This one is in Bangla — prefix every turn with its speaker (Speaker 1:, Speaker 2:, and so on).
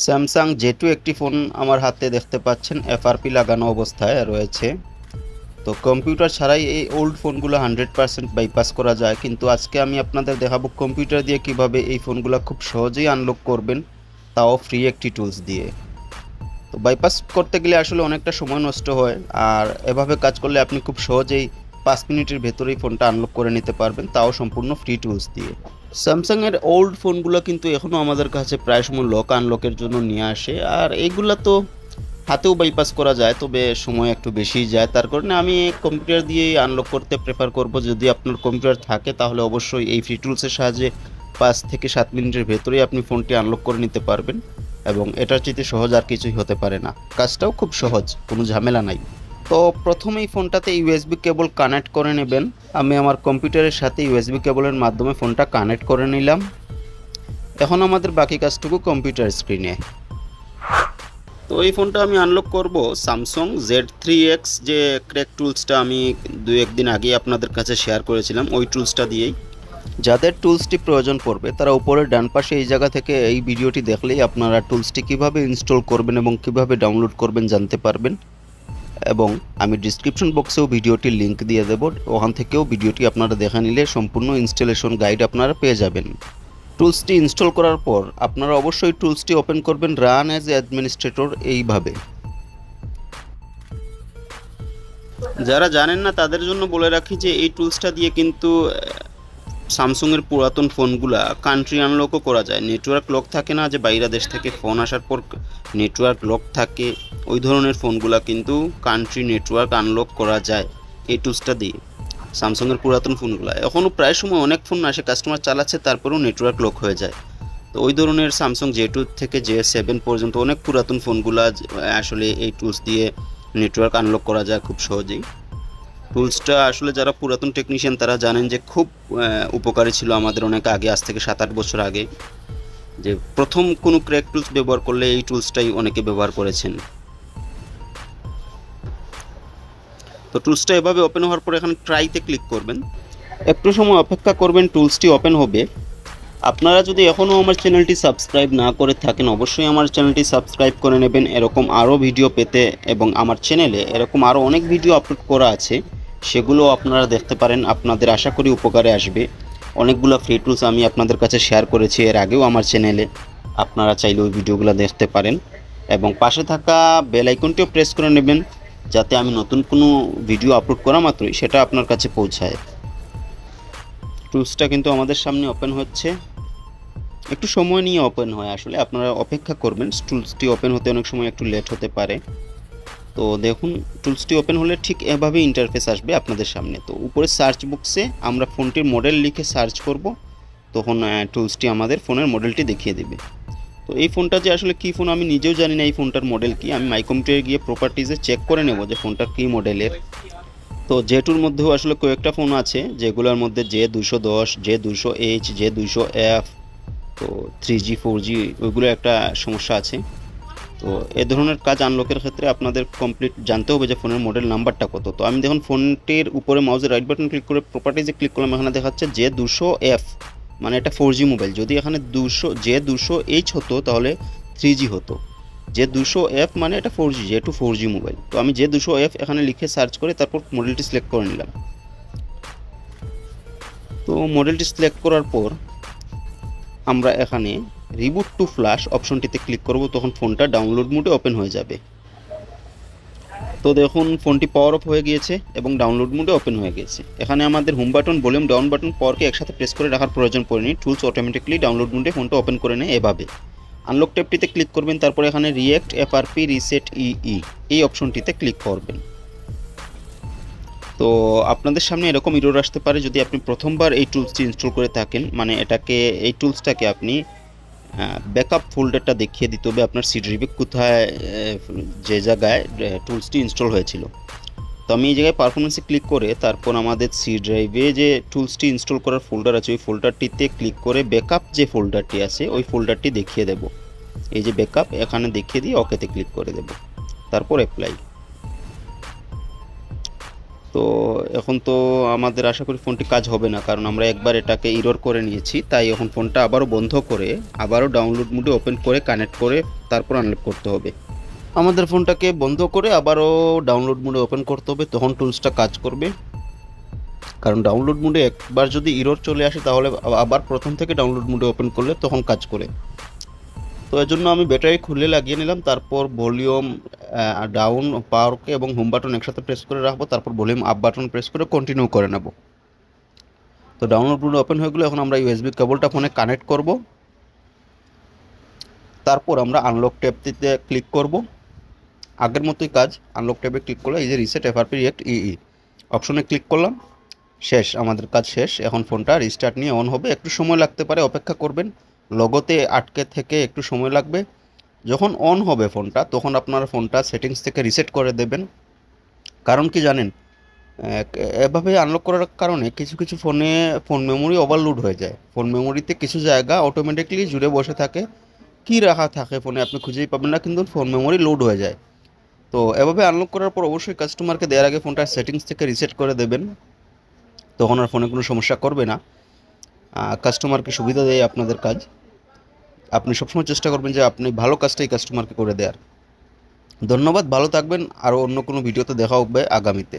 Speaker 1: স্যামসাং জে2 একটি ফোন আমার হাতে দেখতে পাচ্ছেন, এফআরপি লাগানো অবস্থায় রয়েছে। তো কম্পিউটার ছাড়াই এই ওল্ড ফোনগুলো 100% বাইপাস করা যায়, কিন্তু আজকে আমি আপনাদের দেখাবো কম্পিউটার দিয়ে কিভাবে এই ফোনগুলো খুব সহজেই আনলক করবেন, তাও ফ্রি একটি টুলস দিয়ে। তো বাইপাস করতে গেলে আসলে অনেকটা সময় নষ্ট হয়, আর এভাবে কাজ করলে আপনি খুব সহজেই 5 মিনিটের ভেতরেই ফোনটা আনলক করে নিতে পারবেন, তাও সম্পূর্ণ ফ্রি টুলস দিয়ে। স্যামসাংয়ের ওল্ড ফোনগুলো কিন্তু এখনও আমাদের কাছে প্রায় সময় লক আনলকের জন্য নিয়ে আসে, আর এইগুলো তো হাতেও বাইপাস করা যায়, তবে সময় একটু বেশি যায়। তার কারণে আমি কম্পিউটার দিয়েই আনলক করতে প্রেফার করব। যদি আপনার কম্পিউটার থাকে তাহলে অবশ্যই এই ফ্রি টুলসের সাহায্যে 5 থেকে 7 মিনিটের ভেতরেই আপনি ফোনটি আনলক করে নিতে পারবেন, এবং এটার চেয়ে সহজ আর কিছুই হতে পারে না। কাজটাও খুব সহজ, কোনো ঝামেলা নাই। তো প্রথমেই ফোনটাতে ইউএসবি কেবল কানেক্ট করে নেবেন। আমি আমার কম্পিউটারের সাথে ইউএসবি কেবলের মাধ্যমে ফোনটা কানেক্ট করে নিলাম। এখন আমাদের বাকি কাজটুকু কম্পিউটার স্ক্রিনে। তো এই ফোনটা আমি আনলক করব স্যামসাং Z3X, যে ক্র্যাক টুলসটা আমি 2-1 দিন আগে আপনাদের কাছে শেয়ার করেছিলাম, ওই টুলসটা দিয়েই। যাদের টুলসটি প্রয়োজন পড়বে তারা উপরের ডান পাশে এই জায়গা থেকে এই ভিডিওটি দেখলেই আপনারা টুলসটি কিভাবে ইনস্টল করবেন এবং কিভাবে ডাউনলোড করবেন জানতে পারবেন। এবং আমি ডিসক্রিপশন বক্সেও ভিডিওটির লিঙ্ক দিয়ে দেব, ওখান থেকেও ভিডিওটি আপনারা দেখে নিলে সম্পূর্ণ ইনস্টলেশন গাইড আপনারা পেয়ে যাবেন। টুলসটি ইনস্টল করার পর আপনারা অবশ্যই টুলসটি ওপেন করবেন রান অ্যাজ অ্যাডমিনিস্ট্রেটর এইভাবে। যারা জানেন না তাদের জন্য বলে রাখি যে এই টুলসটা দিয়ে কিন্তু স্যামসাংয়ের পুরাতন ফোনগুলা কান্ট্রি আনলকও করা যায়। নেটওয়ার্ক লক থাকে না, যে বাইরে দেশ থেকে ফোন আসার পর নেটওয়ার্ক লক থাকে, ওই ধরনের ফোনগুলা কিন্তু কান্ট্রি নেটওয়ার্ক আনলক করা যায় এই টুলসটা দিয়ে। স্যামসাংয়ের পুরাতন ফোনগুলো এখনও প্রায় সময় অনেক ফোন আসে, কাস্টমার চালাচ্ছে তারপরেও নেটওয়ার্ক লক হয়ে যায়। তো ওই ধরনের স্যামসাং J2 থেকে J7 পর্যন্ত অনেক পুরাতন ফোনগুলো আসলে এই টুলস দিয়ে নেটওয়ার্ক আনলক করা যায় খুব সহজেই। টুলসটা আসলে যারা পুরাতন টেকনিশিয়ান তারা জানেন যে খুব উপকারী ছিল আমাদের অনেক আগে, আজ থেকে 7-8 বছর আগে, যে প্রথম কোনো ক্র্যাক টুলস ব্যবহার করলে এই টুলসটাই অনেকে ব্যবহার করেছেন। তো টুলসটা এভাবে ওপেন হওয়ার পর এখানে ট্রাইতে ক্লিক করবেন, একটু সময় অপেক্ষা করবেন, টুলসটি ওপেন হবে। আপনারা যদি এখনও আমার চ্যানেলটি সাবস্ক্রাইব না করে থাকেন অবশ্যই আমার চ্যানেলটি সাবস্ক্রাইব করে নেবেন এরকম আরও ভিডিও পেতে, এবং আমার চ্যানেলে এরকম আরও অনেক ভিডিও আপলোড করা আছে, সেগুলো আপনারা দেখতে পারেন, আপনাদের আশা করি উপকারে আসবে। অনেকগুলো ফ্রি টুলস আমি আপনাদের কাছে শেয়ার করেছি এর আগেও আমার চ্যানেলে, আপনারা চাইলে ওই ভিডিওগুলো দেখতে পারেন। এবং পাশে থাকা বেল আইকনটিও প্রেস করে নেবেন, যাতে আমি নতুন কোনো ভিডিও আপলোড করা মাত্রই সেটা আপনার কাছে পৌঁছায়। টুলসটা কিন্তু আমাদের সামনে ওপেন হচ্ছে, একটু সময় নিয়ে ওপেন হয়, আসলে আপনারা অপেক্ষা করবেন, টুলসটি ওপেন হতে অনেক সময় একটু লেট হতে পারে। তো দেখুন টুলসটি ওপেন হলে ঠিক এভাবে ইন্টারফেস আসবে আপনাদের সামনে। তো উপরে সার্চ বক্সে আমরা ফোনটির মডেল লিখে সার্চ করব, তখন টুলসটি আমাদের ফোনের মডেলটি দেখিয়ে দেবে। তো এই ফোনটা যে আসলে কী ফোন আমি নিজেও জানি না, এই ফোনটার মডেল কি। আমি মাই কম্পিউটারে গিয়ে প্রপার্টিজে চেক করে নেব যে ফোনটার কী মডেলের। তো J2-র মধ্যেও আসলে কয়েকটা ফোন আছে, যেগুলোর মধ্যে J210, J200H, J200F, তো 3G 4G ওইগুলো একটা সমস্যা আছে। তো এ ধরনের কাজ আনলকের ক্ষেত্রে আপনাদের কমপ্লিট জানতে হবে যে ফোনের মডেল নাম্বারটা কত। তো আমি দেখুন ফোনটির উপরে মাউসের রাইট বাটন ক্লিক করে প্রপার্টিজে ক্লিক করলাম, এখানে দেখাচ্ছে J200F, মানে এটা 4G মোবাইল। যদি এখানে J200H হতো তাহলে 3G হতো, J200F মানে এটা 4G, J2 4G মোবাইল। তো আমি J200F এখানে লিখে সার্চ করে তারপর মডেলটি সিলেক্ট করে নিলাম। তো মডেলটি সিলেক্ট করার পর আমরা এখানে রিবুট টু ফ্ল্যাশ অপশনটিতে ক্লিক করব, তখন ফোনটা ডাউনলোড মোডে ওপেন হয়ে যাবে। তো দেখুন ফোনটি পাওয়ার অফ হয়ে গিয়েছে এবং ডাউনলোড মোডে ওপেন হয়ে গেছে। এখানে আমাদের home button, volume down button, পাওয়ারকে একসাথে প্রেস করে রাখার প্রয়োজন পড়েনি, টুলস অটোমেটিকলি ডাউনলোড মোডে ফোনটা ওপেন করে নেয় এভাবে। আনলক ট্যাবটিতে ক্লিক করবেন, তারপরে এখানে রিয়েক্ট এফআরপি রিসেট এই অপশনটিতে ক্লিক করবেন। তো আপনাদের সামনে এরকম এরর আসতে পারে যদি আপনি প্রথমবার এই টুলসটি ইনস্টল করে থাকেন, মানে এই টুলসটাকে আপনি ব্যাকআপ ফোল্ডারটা দেখিয়ে দিতে হবে আপনার সি ড্রাইভে কোথায়, যে জায়গায় টুলসটি ইনস্টল হয়েছিল। তো আমি এই জায়গায় পারফরমেন্সে ক্লিক করে তারপর আমাদের সি ড্রাইভে যে টুলসটি ইনস্টল করার ফোল্ডার আছে ওই ফোল্ডারটিতে ক্লিক করে ব্যাকআপ যে ফোল্ডারটি আছে ওই ফোল্ডারটি দেখিয়ে দেব। এই যে ব্যাকআপ এখানে দেখিয়ে দিয়ে ওকেতে ক্লিক করে দেব, তারপর অ্যাপ্লাই। তো এখন তো আমাদের আশা করি ফোনটি কাজ হবে না, কারণ আমরা একবার এটাকে ইরর করে নিয়েছি। তাই এখন ফোনটা আবারও বন্ধ করে আবারও ডাউনলোড মোডে ওপেন করে কানেক্ট করে তারপর আনলক করতে হবে। আমাদের ফোনটাকে বন্ধ করে আবারও ডাউনলোড মোডে ওপেন করতে হবে, তখন টুলসটা কাজ করবে। কারণ ডাউনলোড মোডে একবার যদি ইরর চলে আসে তাহলে আবার প্রথম থেকে ডাউনলোড মোডে ওপেন করলে তখন কাজ করে। তো এর জন্য আমি ব্যাটারি খুলে লাগিয়ে নিলাম, তারপর ভলিউম ডাউন, পাওয়ারকে এবং হোম বাটন একসাথে প্রেস করে রাখবো, তারপর ভলিউম আপ বাটন প্রেস করে কন্টিনিউ করে নেব। তো ডাউনলোড মোড ওপেন হয়ে গেলে এখন আমরা ইউএসবি কেবলটা ফোনে কানেক্ট করব, তারপর আমরা আনলক ট্যাবটিতে ক্লিক করব। আগের মতোই কাজ, আনলক ট্যাবে ক্লিক করলে এই যে রিসেট এফআরপি রিয়েক্ট ইই অপশনে ক্লিক করলাম, শেষ, আমাদের কাজ শেষ। এখন ফোনটা রিস্টার্ট নিয়ে অন হবে, একটু সময় লাগতে পারে, অপেক্ষা করবেন, লোগোতে আটকে থেকে একটু সময় লাগবে। যখন অন হবে ফোনটা তখন আপনারা ফোনটা সেটিংস থেকে রিসেট করে দেবেন। কারণ কি জানেন, এভাবে আনলক করার কারণে কিছু কিছু ফোনে ফোন মেমোরি ওভারলোড হয়ে যায়, ফোন মেমোরিতে কিছু জায়গা অটোমেটিকলি জুড়ে বসে থাকে, কি রাখা থাকে ফোনে আপনি খুঁজেই পাবেন না, কিন্তু ফোন মেমোরি লোড হয়ে যায়। তো এভাবে আনলক করার পর অবশ্যই কাস্টমারকে দেওয়ার আগে ফোনটা সেটিংস থেকে রিসেট করে দেবেন, তখন আর ফোনে কোনো সমস্যা করবে না। কাস্টমারকে সুবিধা দেয় আপনাদের কাজ, আপনি সবসময় চেষ্টা করবেন যে আপনি ভালো কাজটাই কাস্টমারকে করে দেওয়ার। ধন্যবাদ, ভালো থাকবেন, আরও অন্য কোনো ভিডিওতে দেখা হবে আগামীতে।